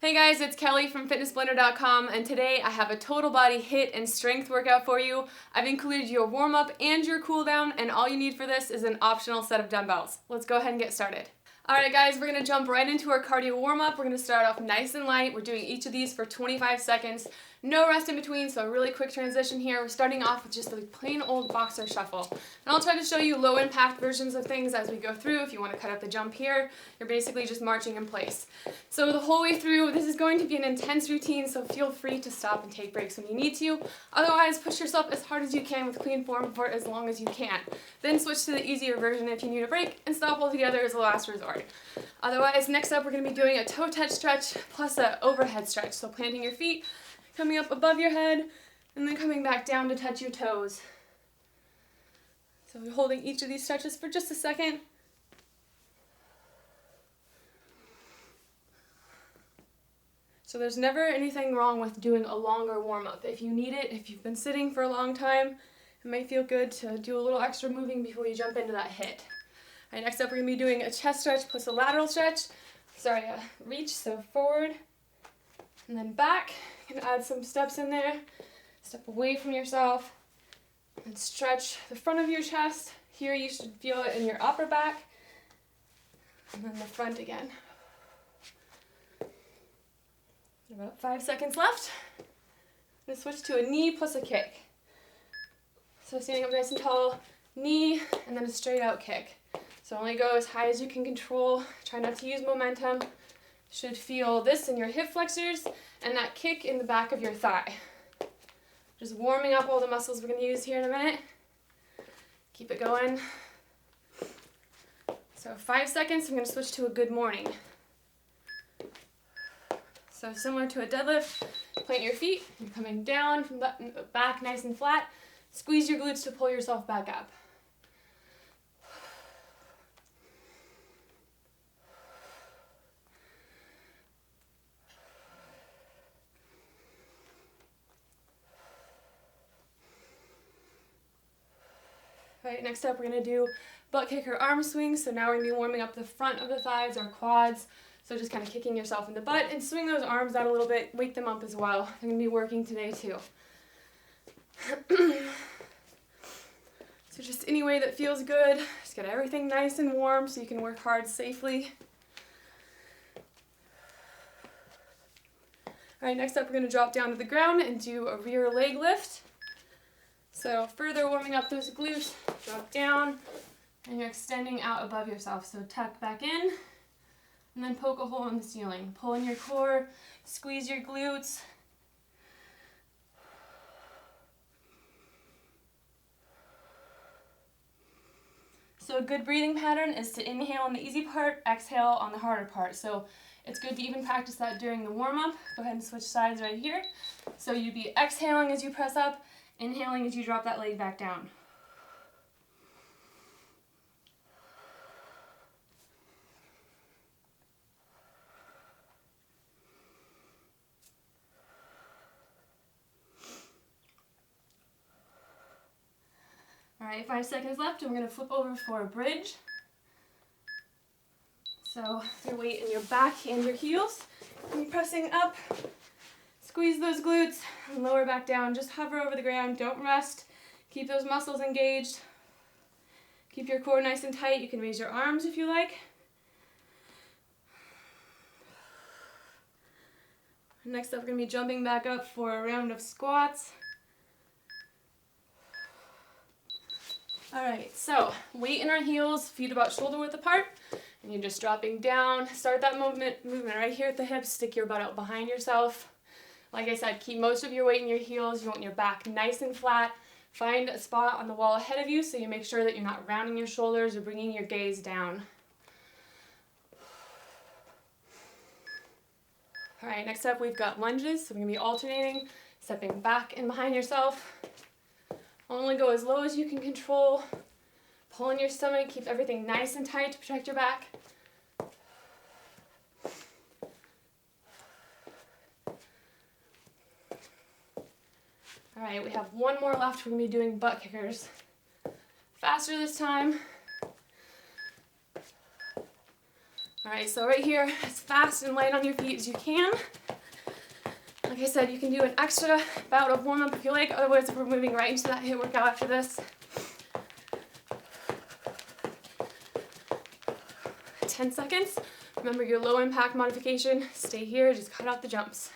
Hey guys, it's Kelly from FitnessBlender.com, and today I have a total body HIIT and strength workout for you. I've included your warm-up and your cool-down, and all you need for this is an optional set of dumbbells. Let's go ahead and get started. Alright guys, we're going to jump right into our cardio warm-up. We're going to start off nice and light. We're doing each of these for 25 seconds. No rest in between, so a really quick transition here. We're starting off with just a plain old boxer shuffle. And I'll try to show you low impact versions of things as we go through. If you want to cut out the jump here, you're basically just marching in place. So the whole way through, this is going to be an intense routine, so feel free to stop and take breaks when you need to. Otherwise, push yourself as hard as you can with clean form for as long as you can. Then switch to the easier version if you need a break, and stop altogether as a last resort. Otherwise, next up we're going to be doing a toe touch stretch plus an overhead stretch. So planting your feet, coming up above your head, and then coming back down to touch your toes. So we're holding each of these stretches for just a second. So there's never anything wrong with doing a longer warm-up. If you need it, if you've been sitting for a long time, it might feel good to do a little extra moving before you jump into that HIIT. Alright, next up we're going to be doing a chest stretch plus a lateral stretch. Reach, so forward and then back. You can add some steps in there. Step away from yourself and stretch the front of your chest. Here you should feel it in your upper back and then the front again. About 5 seconds left. I'm going to switch to a knee plus a kick. So standing up nice and tall, knee, and then a straight out kick. So only go as high as you can control. Try not to use momentum. Should feel this in your hip flexors and that kick in the back of your thigh. Just warming up all the muscles we're going to use here in a minute. Keep it going. So 5 seconds, I'm going to switch to a good morning. So similar to a deadlift, plant your feet, you're coming down from the back nice and flat. Squeeze your glutes to pull yourself back up. Alright, next up we're going to do butt kicker arm swings. So now we're going to be warming up the front of the thighs, our quads. So just kind of kicking yourself in the butt and swing those arms out a little bit, wake them up as well. They're going to be working today too. So just any way that feels good. Just get everything nice and warm so you can work hard safely. Alright, next up we're going to drop down to the ground and do a rear leg lift. So further warming up those glutes, drop down, and you're extending out above yourself. So tuck back in, and then poke a hole in the ceiling. Pull in your core, squeeze your glutes. So a good breathing pattern is to inhale on the easy part, exhale on the harder part. So it's good to even practice that during the warm-up. Go ahead and switch sides right here. So you'd be exhaling as you press up, inhaling as you drop that leg back down. Alright, 5 seconds left and we're going to flip over for a bridge. So your weight in your back and your heels. And you're pressing up. Squeeze those glutes and lower back down. Just hover over the ground. Don't rest. Keep those muscles engaged. Keep your core nice and tight. You can raise your arms if you like. Next up, we're going to be jumping back up for a round of squats. Alright, so weight in our heels, feet about shoulder width apart. And you're just dropping down. Start that movement right here at the hips. Stick your butt out behind yourself. Like I said, keep most of your weight in your heels. You want your back nice and flat. Find a spot on the wall ahead of you so you make sure that you're not rounding your shoulders or bringing your gaze down. Alright, next up we've got lunges. So we're going to be alternating, stepping back and behind yourself. Only go as low as you can control. Pull in your stomach, keep everything nice and tight to protect your back. Alright, we have one more left. We're going to be doing butt kickers. Faster this time. All right, so right here, as fast and light on your feet as you can. Like I said, you can do an extra bout of warm-up if you like, otherwise we're moving right into that HIIT workout after this. 10 seconds. Remember your low impact modification. Stay here, just cut out the jumps.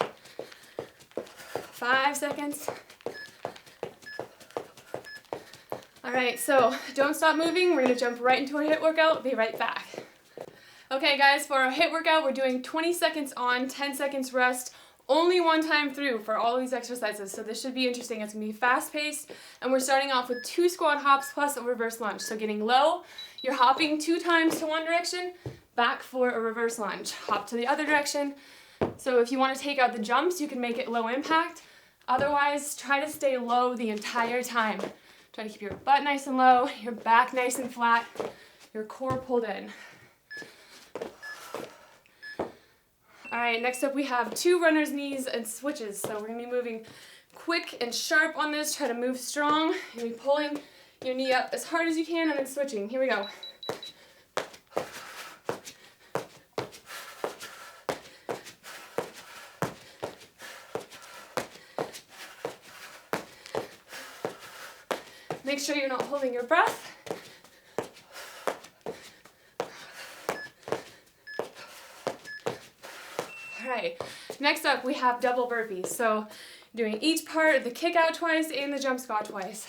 5 seconds. All right, so don't stop moving. We're gonna jump right into our HIIT workout. Be right back. Okay guys, for our HIIT workout, we're doing 20 seconds on, 10 seconds rest, only one time through for all of these exercises. So this should be interesting. It's gonna be fast paced, and we're starting off with 2 squat hops plus a reverse lunge. So getting low, you're hopping 2 times to one direction, back for a reverse lunge. Hop to the other direction. So if you wanna take out the jumps, you can make it low impact. Otherwise, try to stay low the entire time. Try to keep your butt nice and low, your back nice and flat, your core pulled in. All right, next up we have 2 runner's knees and switches. So we're gonna be moving quick and sharp on this. Try to move strong. You're gonna be pulling your knee up as hard as you can and then switching. Here we go. Make sure you're not holding your breath. All right, next up we have double burpees. So doing each part, the kick out twice and the jump squat twice.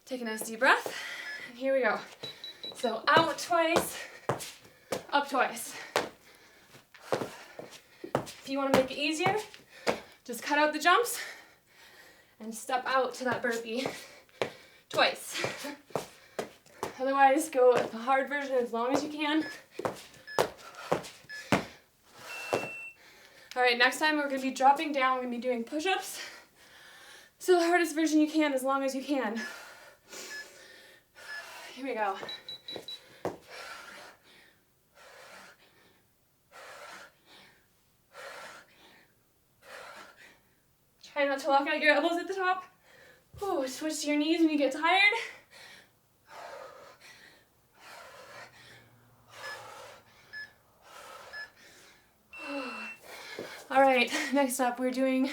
Take a nice deep breath, and here we go. So out twice, up twice. If you want to make it easier, just cut out the jumps and step out to that burpee twice. Otherwise, go with the hard version as long as you can. All right, next time we're gonna be dropping down, we're gonna be doing push-ups. So the hardest version you can, as long as you can. Here we go. Try not to lock out your elbows at the top. Ooh, switch to your knees when you get tired. All right, next up we're doing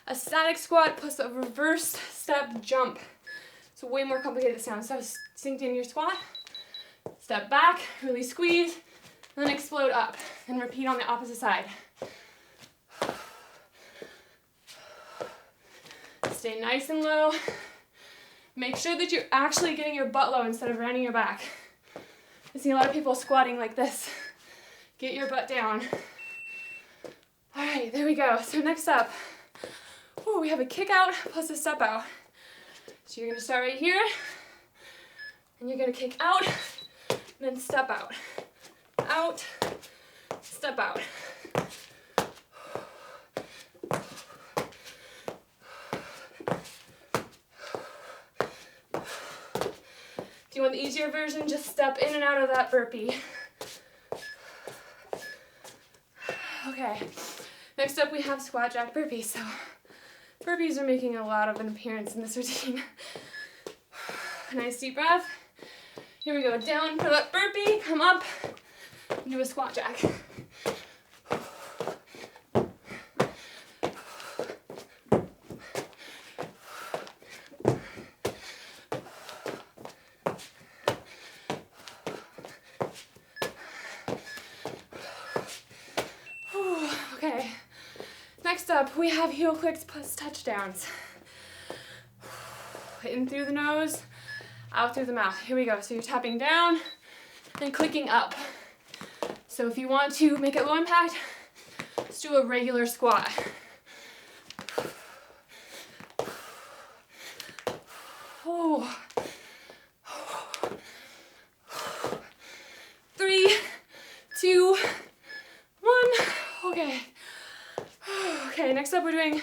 a static squat plus a reverse step jump. It's way more complicated to sound. So sink in your squat, step back, really squeeze, and then explode up. And repeat on the opposite side. Stay nice and low. Make sure that you're actually getting your butt low instead of rounding your back. I see a lot of people squatting like this. Get your butt down. All right, there we go. So next up, we have a kick out plus a step out. So you're gonna start right here, and you're gonna kick out, and then step out. Out, step out. If you want the easier version, just step in and out of that burpee. Okay, next up we have squat jack burpees. So burpees are making a lot of an appearance in this routine. Nice deep breath. Here we go, down for that burpee, come up, and do a squat jack. Okay, next up we have heel clicks plus touchdowns. In through the nose, out through the mouth. Here we go. So you're tapping down and clicking up. So if you want to make it low impact, let's do a regular squat. Oh. 3, 2, 1. Okay. Okay, next up we're doing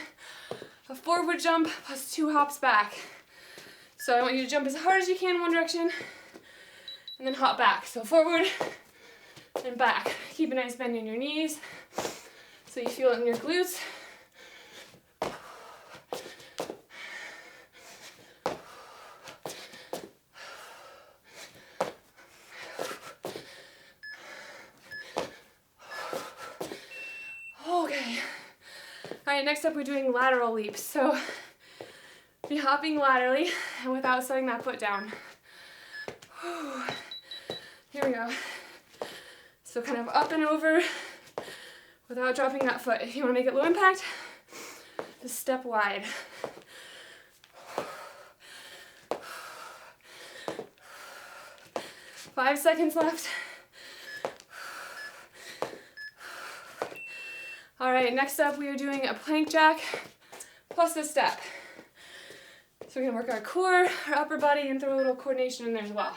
a forward jump plus 2 hops back. So I want you to jump as hard as you can in one direction and then hop back. So forward and back. Keep a nice bend in your knees so you feel it in your glutes. All right, next up we're doing lateral leaps. So be hopping laterally and without setting that foot down. Here we go. So kind of up and over without dropping that foot. If you want to make it low impact, just step wide. 5 seconds left. All right, next up we are doing a plank jack plus a step. So we're gonna work our core, our upper body, and throw a little coordination in there as well.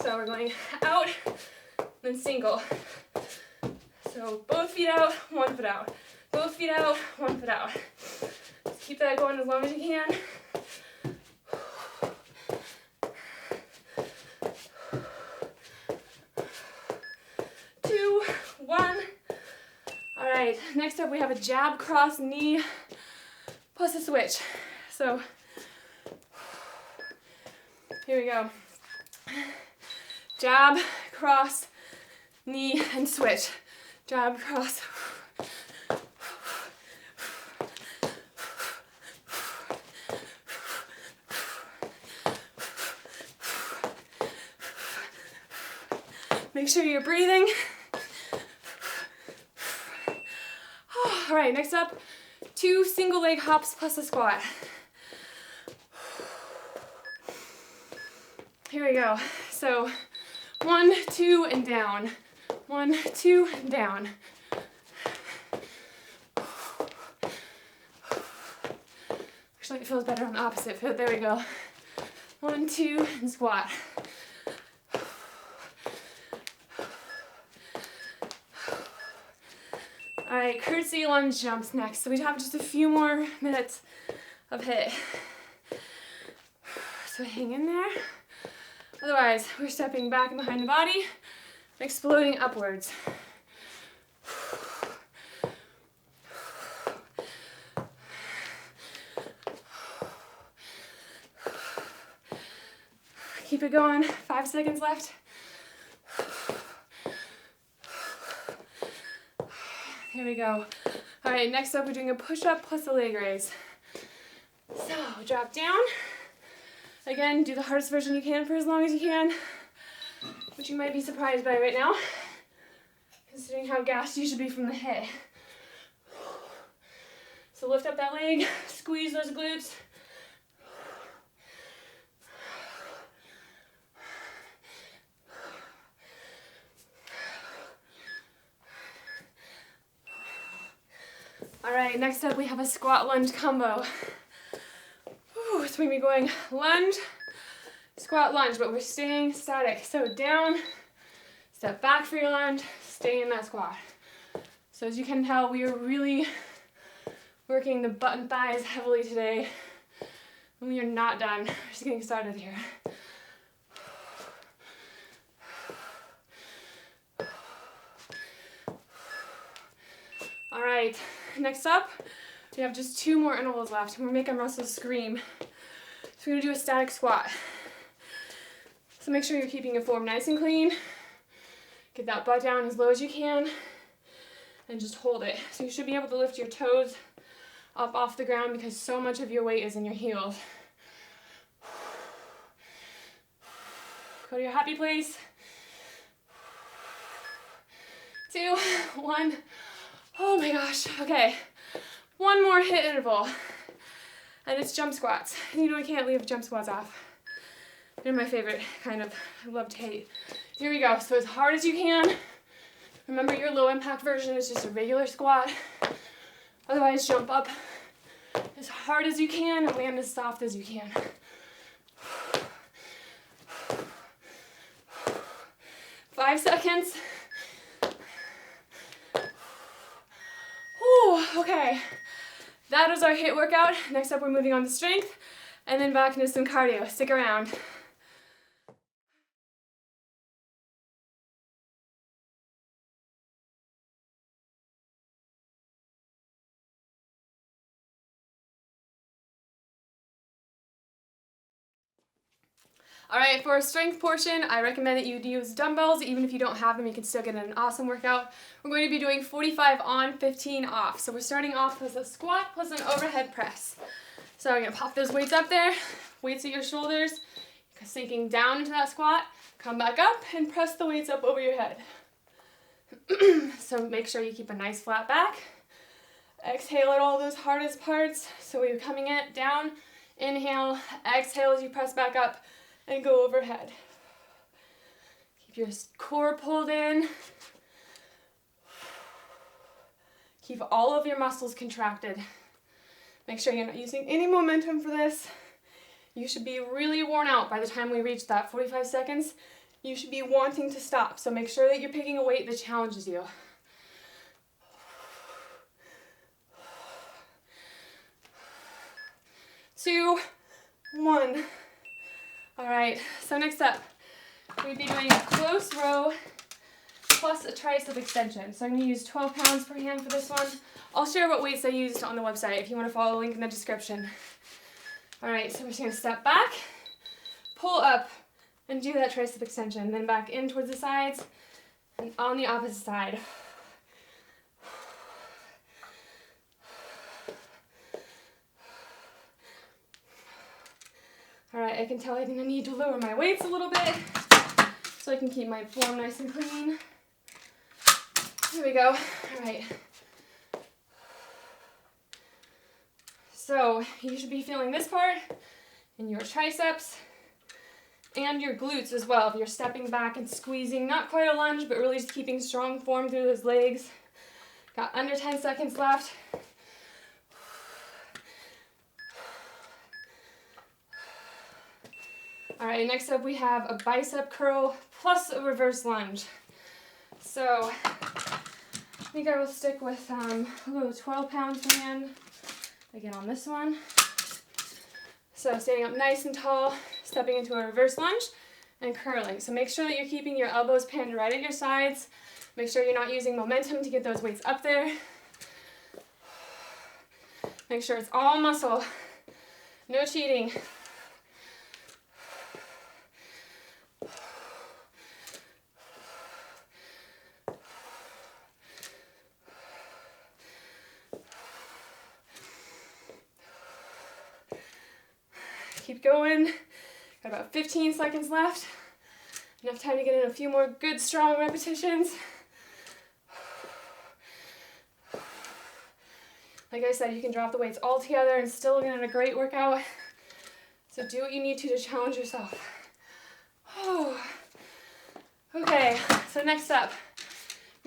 So we're going out, then single. So both feet out, 1 foot out. Both feet out, 1 foot out. Just keep that going as long as you can. 2, 1. All right, next up we have a jab, cross, knee, plus a switch. So here we go. Jab, cross, knee, and switch. Jab, cross. Make sure you're breathing. All right, next up, 2 single leg hops plus a squat. Here we go. So 1, 2, and down. 1, 2, and down. Actually, it feels better on the opposite foot. There we go. 1, 2, and squat. All right, curtsy lunge jumps next. So we have just a few more minutes of HIIT. So hang in there. Otherwise, we're stepping back and behind the body, exploding upwards. Keep it going. 5 seconds left. Here we go. All right, next up we're doing a push-up plus a leg raise. So drop down. Again, do the hardest version you can for as long as you can, which you might be surprised by right now, considering how gassed you should be from the HIIT. So lift up that leg, squeeze those glutes. All right, next up we have a squat lunge combo. So we're going to be going lunge, squat, lunge, but we're staying static. So down, step back for your lunge, stay in that squat. So as you can tell, we are really working the butt and thighs heavily today. And we are not done. We're just getting started here. All right, next up, we have just 2 more intervals left. We're making muscles scream. So we're gonna do a static squat. So make sure you're keeping your form nice and clean. Get that butt down as low as you can and just hold it. So you should be able to lift your toes up off the ground because so much of your weight is in your heels. Go to your happy place. 2, 1. Oh my gosh, okay. 1 more HIIT interval, and it's jump squats. You know I can't leave jump squats off. They're my favorite kind of, I love to hate. Here we go, so as hard as you can. Remember your low impact version is just a regular squat. Otherwise jump up as hard as you can and land as soft as you can. 5 seconds. Whew, okay. That was our HIIT workout. Next up, we're moving on to strength, and then back into some cardio. Stick around. All right, for a strength portion, I recommend that you use dumbbells. Even if you don't have them, you can still get an awesome workout. We're going to be doing 45 on, 15 off. So we're starting off with a squat plus an overhead press. So I'm going to pop those weights up there, weights at your shoulders, sinking down into that squat, come back up and press the weights up over your head. So make sure you keep a nice flat back. Exhale at all those hardest parts. So we're coming it down, inhale, exhale as you press back up and go overhead. Keep your core pulled in. Keep all of your muscles contracted. Make sure you're not using any momentum for this. You should be really worn out by the time we reach that 45 seconds. You should be wanting to stop. So make sure that you're picking a weight that challenges you. 2, 1. All right, so next up, we'd be doing a close row plus a tricep extension. So I'm going to use 12 pounds per hand for this one. I'll share what weights I used on the website if you want to follow the link in the description. All right, so we're just going to step back, pull up, and do that tricep extension. Then back in towards the sides and on the opposite side. All right, I can tell I'm going to need to lower my weights a little bit so I can keep my form nice and clean. Here we go. All right. So you should be feeling this part in your triceps and your glutes as well. If you're stepping back and squeezing, not quite a lunge, but really just keeping strong form through those legs. Got under 10 seconds left. All right, next up we have a bicep curl plus a reverse lunge. So I think I will stick with 12 pounds per hand again on this one. So standing up nice and tall, stepping into a reverse lunge and curling. So make sure that you're keeping your elbows pinned right at your sides. Make sure you're not using momentum to get those weights up there. Make sure it's all muscle, no cheating. Keep going. Got about 15 seconds left. Enough time to get in a few more good, strong repetitions. Like I said, you can drop the weights all together and still get in a great workout. So do what you need to challenge yourself. Okay, so next up,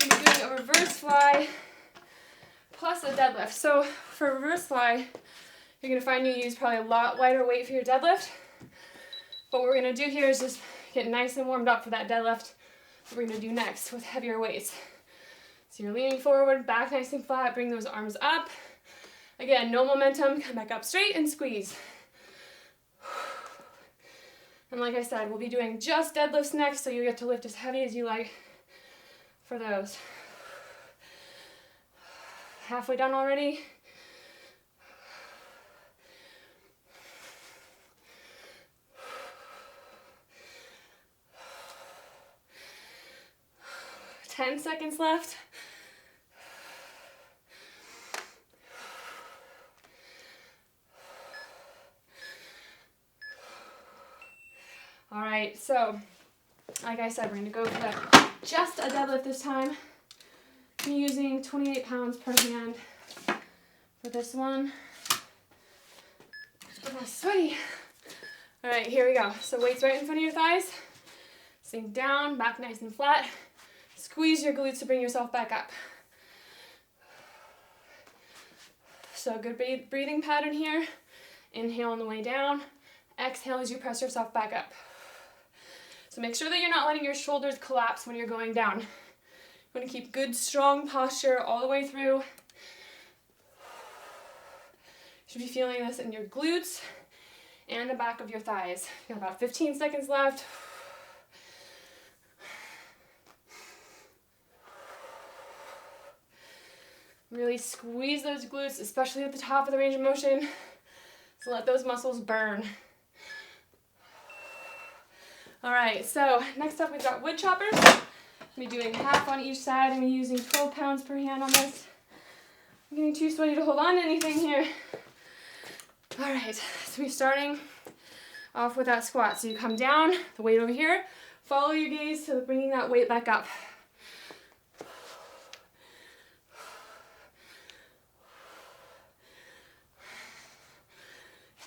we're going to be doing a reverse fly plus a deadlift. So for reverse fly, you're going to find you use probably a lot lighter weight for your deadlift. But what we're going to do here is just get nice and warmed up for that deadlift that we're going to do next with heavier weights. So you're leaning forward, back nice and flat, bring those arms up. Again, no momentum, come back up straight and squeeze. And like I said, we'll be doing just deadlifts next, so you get to lift as heavy as you like for those. Halfway done already. Ten seconds left. All right, so like I said, we're going to go for just a deadlift this time. I'm using 28 pounds per hand for this one. Oh, sweaty. All right, here we go. So weights right in front of your thighs. Sink down, back nice and flat. Squeeze your glutes to bring yourself back up. So good breathing pattern here. Inhale on the way down. Exhale as you press yourself back up. So make sure that you're not letting your shoulders collapse when you're going down. You want to keep good, strong posture all the way through. You should be feeling this in your glutes and the back of your thighs. You got about 15 seconds left. Really squeeze those glutes, especially at the top of the range of motion. So let those muscles burn. All right, so next up we've got Woodchoppers. I'm going to be doing half on each side. I'm going to be using 12 pounds per hand on this. I'm getting too sweaty to hold on to anything here. All right, so we're starting off with that squat. So you come down, the weight over here, follow your gaze to bringing that weight back up.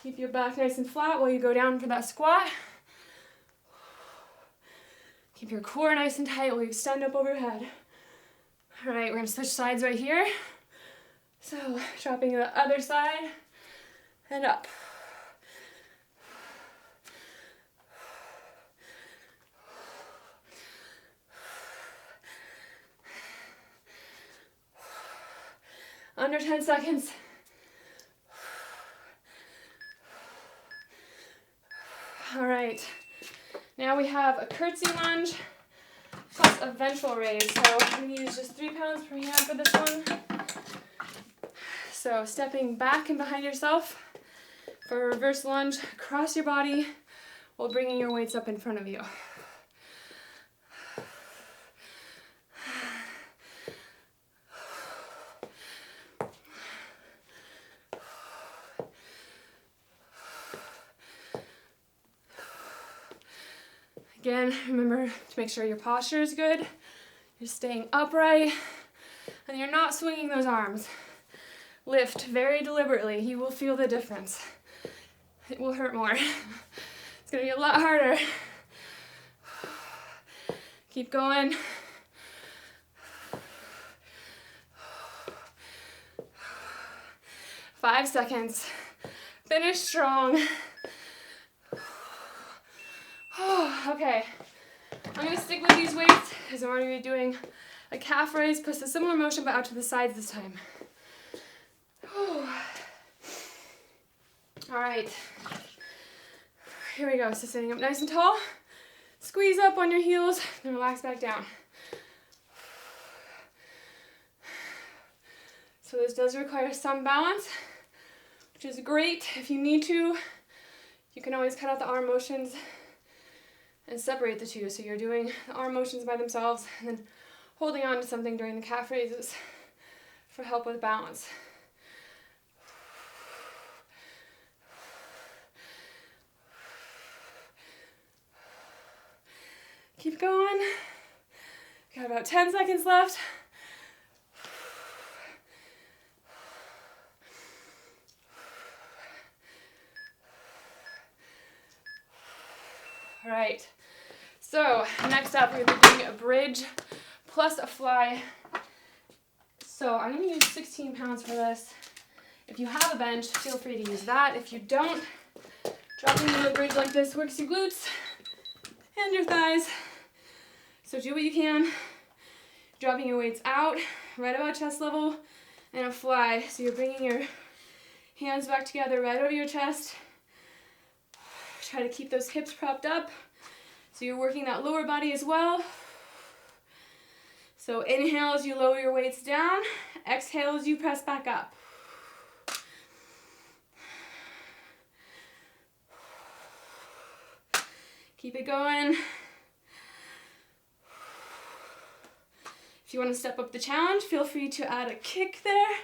Keep your back nice and flat while you go down for that squat. Keep your core nice and tight while you extend up overhead. All right, we're gonna switch sides right here. So dropping to the other side and up. Under 10 seconds. All right, now we have a curtsy lunge plus a ventral raise. So I'm going to use just 3 pounds per hand for this one. So stepping back and behind yourself for a reverse lunge across your body while bringing your weights up in front of you. Again, remember to make sure your posture is good. You're staying upright and you're not swinging those arms. Lift very deliberately. You will feel the difference. It will hurt more. It's gonna be a lot harder. Keep going. Five seconds. Finish strong. Okay, I'm going to stick with these weights because I'm going to be doing a calf raise plus a similar motion but out to the sides this time. All right, here we go. So sitting up nice and tall, squeeze up on your heels, then relax back down. So this does require some balance, which is great. If you need to, you can always cut out the arm motions and separate the two. So you're doing the arm motions by themselves and then holding on to something during the calf raises for help with balance. Keep going. We got about 10 seconds left. All right, so next up we're going to be doing a bridge plus a fly. So I'm going to use 16 pounds for this. If you have a bench, feel free to use that. If you don't, dropping into a bridge like this works your glutes and your thighs. So do what you can. Dropping your weights out, right about chest level, and a fly. So you're bringing your hands back together right over your chest. Try to keep those hips propped up. So you're working that lower body as well. So inhale as you lower your weights down. Exhale as you press back up. Keep it going. If you want to step up the challenge, feel free to add a kick there.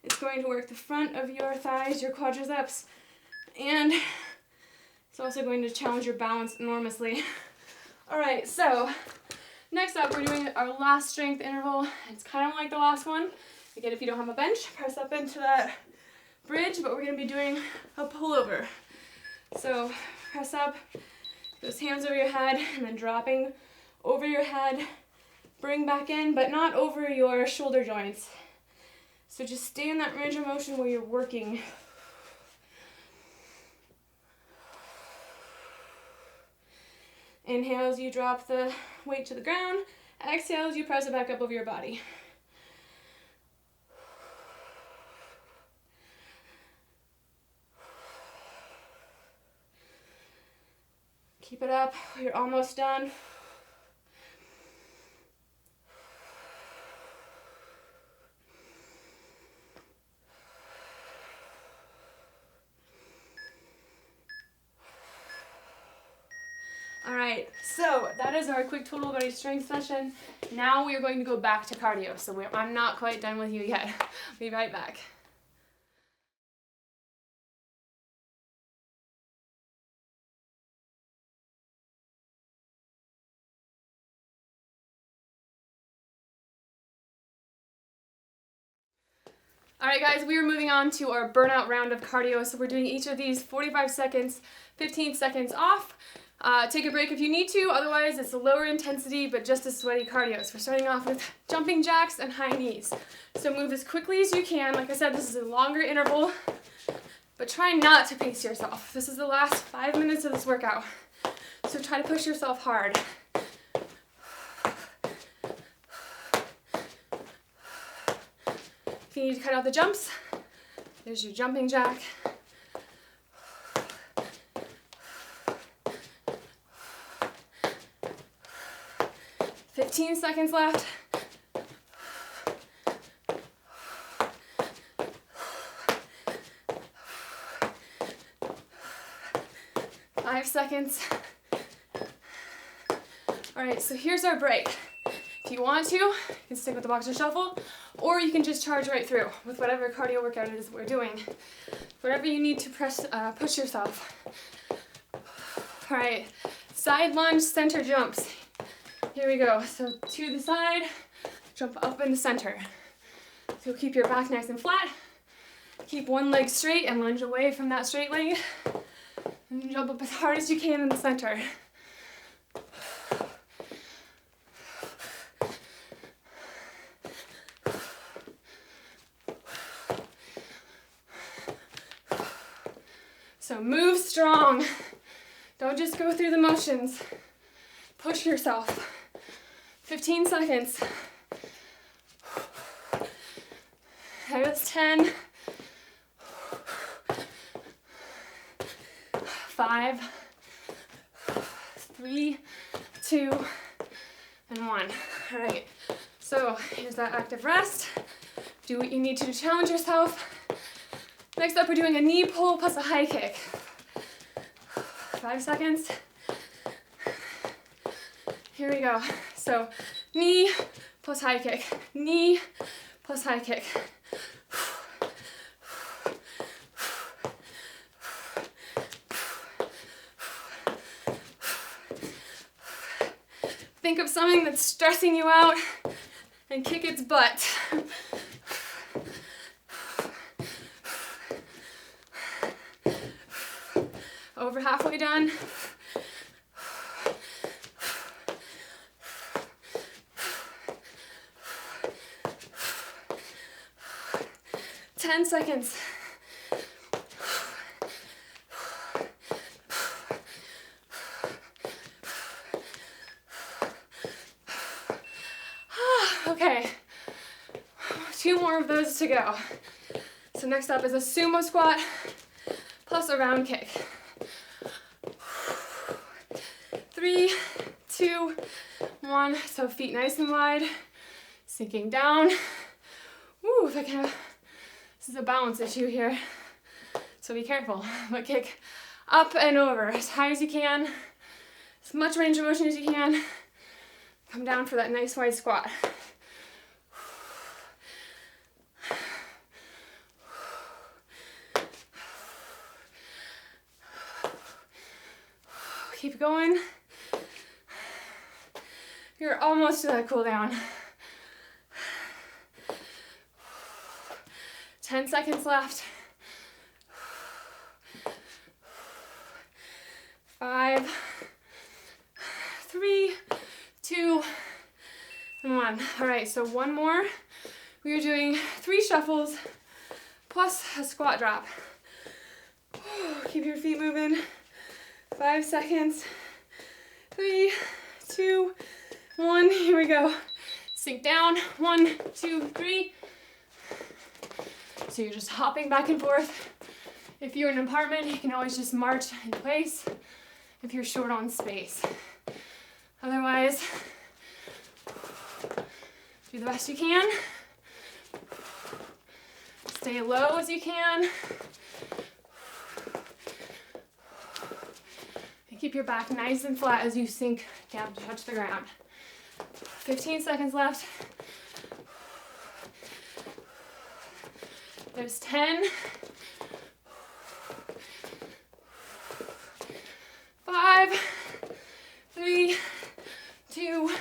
It's going to work the front of your thighs, your quadriceps, and it's also going to challenge your balance enormously. All right, so next up we're doing our last strength interval. It's kind of like the last one. Again, if you don't have a bench, press up into that bridge, but we're going to be doing a pullover. So press up, those hands over your head, and then dropping over your head. Bring back in, but not over your shoulder joints. So just stay in that range of motion where you're working. Inhale as you drop the weight to the ground. Exhale as you press it back up over your body. Keep it up. You're almost done. right, so that is our quick total body strength session. Now we are going to go back to cardio. So I'm not quite done with you yet. Be right back. All right, guys, we are moving on to our burnout round of cardio. So we're doing each of these 45 seconds, 15 seconds off. Take a break if you need to. Otherwise, it's a lower intensity, but just as sweaty cardio. So we're starting off with jumping jacks and high knees. So move as quickly as you can. Like I said, this is a longer interval, but try not to pace yourself. This is the last 5 minutes of this workout. So try to push yourself hard. If you need to cut out the jumps, there's your jumping jack. "15 seconds left. "5 seconds. All right, so here's our break. If you want to, you can stick with the boxer shuffle, or you can just charge right through with whatever cardio workout it is we're doing. Whatever you need to push yourself. All right, side lunge, center jumps. Here we go. So to the side, jump up in the center. So keep your back nice and flat. Keep one leg straight and lunge away from that straight leg. And jump up as hard as you can in the center. So move strong. Don't just go through the motions. Push yourself. 15 seconds. That was 10. 5, 3, 2, and 1. All right, so here's that active rest. Do what you need to challenge yourself. Next up, we're doing a knee pull plus a high kick. 5 seconds. Here we go. So knee plus high kick, knee plus high kick. Think of something that's stressing you out and kick its butt. Over halfway done. Ten seconds. Okay, 2 more of those to go. So next up is a sumo squat plus a round kick. 3, 2, 1. So feet nice and wide, sinking down. Woo, if I can, this is a balance issue here, so be careful. But kick up and over as high as you can, as much range of motion as you can. Come down for that nice wide squat. Keep going. You're almost to that cool down. 10 seconds left. 5, 3, 2, and 1. All right, so one more. We are doing 3 shuffles plus a squat drop. Keep your feet moving. 5 seconds. 3, 2, 1. Here we go. Sink down. 1, 2, 3. So you're just hopping back and forth. If you're in an apartment, you can always just march in place if you're short on space. Otherwise, do the best you can. Stay low as you can. And Keep your back nice and flat as you sink down to touch the ground. 15 seconds left. There's 10. 5, 3, 2,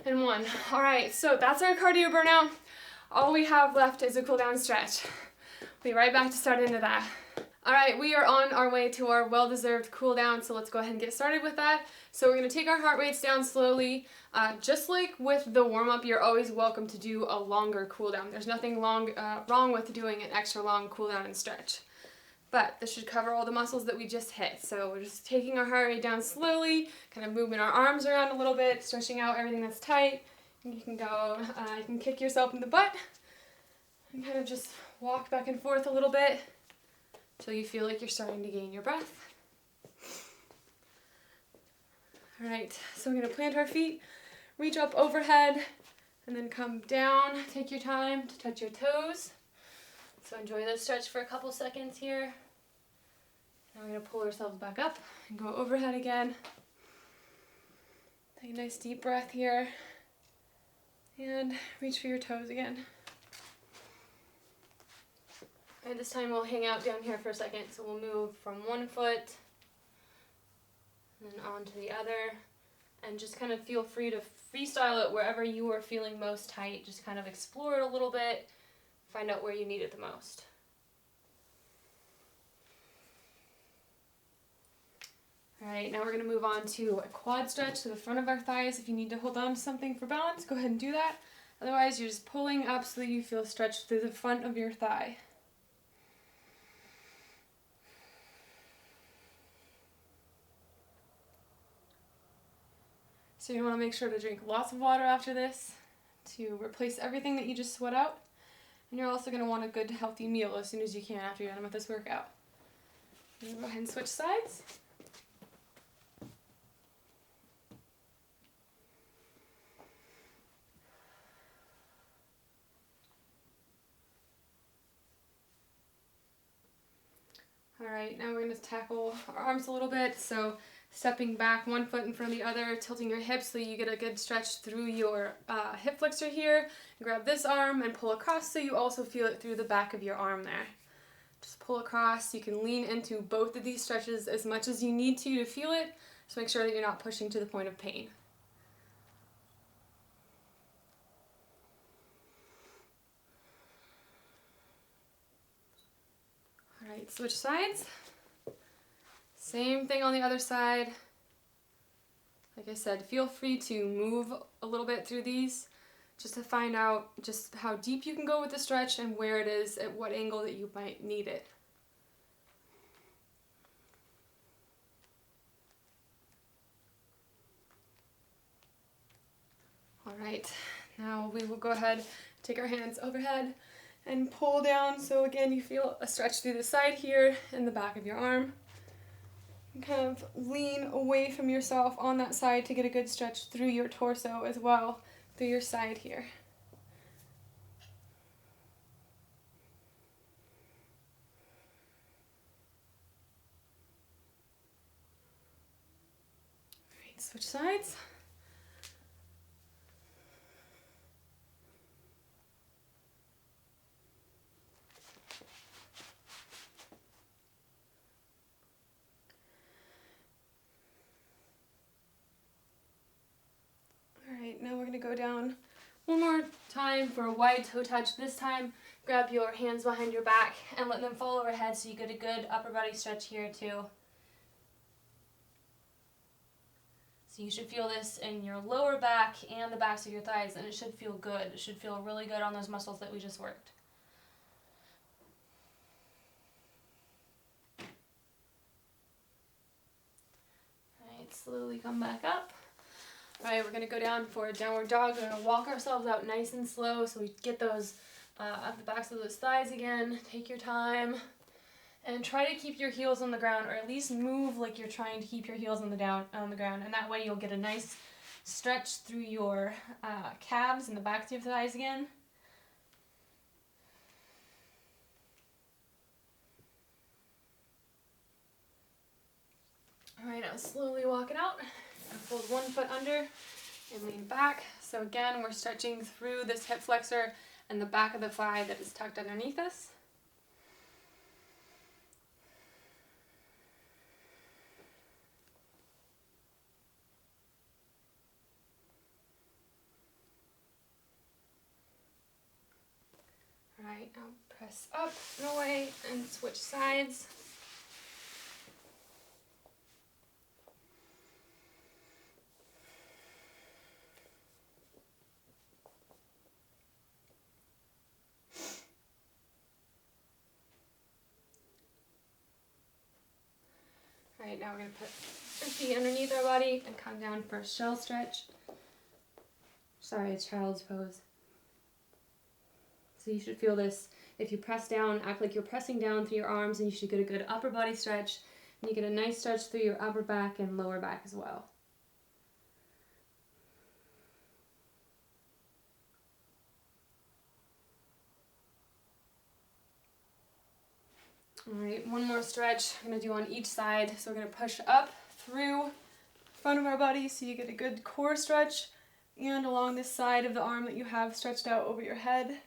and 1. All right, so that's our cardio burnout. All we have left is a cool down stretch. We'll be right back to start into that. All right, we are on our way to our well-deserved cool down, so let's go ahead and get started with that. So we're gonna take our heart rates down slowly. Just like with the warm-up, you're always welcome to do a longer cool down. There's nothing wrong with doing an extra long cool down and stretch. But this should cover all the muscles that we just hit. So we're just taking our heart rate down slowly, kind of moving our arms around a little bit, stretching out everything that's tight. And you can go, you can kick yourself in the butt and kind of just walk back and forth a little bit until you feel like you're starting to gain your breath. All right, so we're gonna plant our feet, reach up overhead, and then come down. Take your time to touch your toes. So enjoy this stretch for a couple seconds here. Now we're gonna pull ourselves back up and go overhead again. Take a nice deep breath here. And reach for your toes again. And this time we'll hang out down here for a second. So we'll move from one foot and then on to the other. And just kind of feel free to freestyle it wherever you are feeling most tight. Just kind of explore it a little bit. Find out where you need it the most. All right, now we're gonna move on to a quad stretch to the front of our thighs. If you need to hold on to something for balance, go ahead and do that. Otherwise, you're just pulling up so that you feel stretched through the front of your thigh. So you wanna make sure to drink lots of water after this to replace everything that you just sweat out. And you're also gonna want a good healthy meal as soon as you can after you're done with this workout. Go ahead and switch sides. All right, now we're gonna tackle our arms a little bit. So stepping back one foot in front of the other, tilting your hips so you get a good stretch through your hip flexor here. Grab this arm and pull across so you also feel it through the back of your arm there. Just pull across. You can lean into both of these stretches as much as you need to feel it. Just make sure that you're not pushing to the point of pain. All right, switch sides. Same thing on the other side. Like I said, feel free to move a little bit through these just to find out just how deep you can go with the stretch and where it is, at what angle that you might need it. All right, now we will go ahead, take our hands overhead and pull down. So again, you feel a stretch through the side here and the back of your arm. And kind of lean away from yourself on that side to get a good stretch through your torso as well, through your side here. All right, switch sides. Now we're going to go down one more time for a wide toe touch. This time, grab your hands behind your back and let them fall overhead so you get a good upper body stretch here too. So you should feel this in your lower back and the backs of your thighs, and it should feel good. It should feel really good on those muscles that we just worked. All right, slowly come back up. All right, we're gonna go down for a downward dog. We're gonna walk ourselves out nice and slow so we get those up the backs of those thighs again. Take your time and try to keep your heels on the ground, or at least move like you're trying to keep your heels on the ground, and that way you'll get a nice stretch through your calves and the backs of your thighs again. All right, now slowly walk it out. Fold one foot under and lean back. So again, we're stretching through this hip flexor and the back of the thigh that is tucked underneath us. All right, now press up and away and switch sides. All right, now we're going to put our feet underneath our body and come down for a shell stretch. Sorry, it's child's pose. So you should feel this. If you press down, act like you're pressing down through your arms, and you should get a good upper body stretch. And you get a nice stretch through your upper back and lower back as well. All right, one more stretch I'm going to do on each side. So we're going to push up through the front of our body so you get a good core stretch, and along this side of the arm that you have stretched out over your head.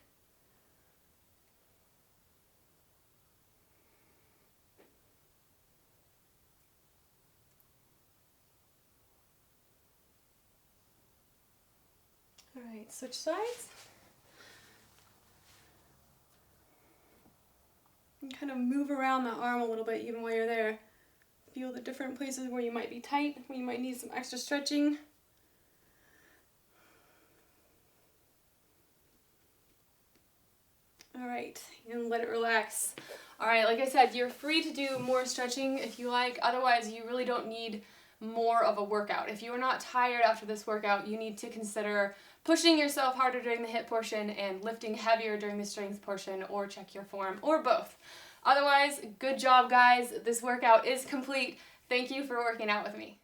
All right, switch sides. And kind of move around the arm a little bit even while you're there. Feel the different places where you might be tight, where you might need some extra stretching. All right, and let it relax. All right, like I said, you're free to do more stretching if you like. Otherwise, you really don't need more of a workout. If you are not tired after this workout, you need to consider pushing yourself harder during the HIIT portion and lifting heavier during the strength portion, or check your form, or both. Otherwise, good job, guys. This workout is complete. Thank you for working out with me.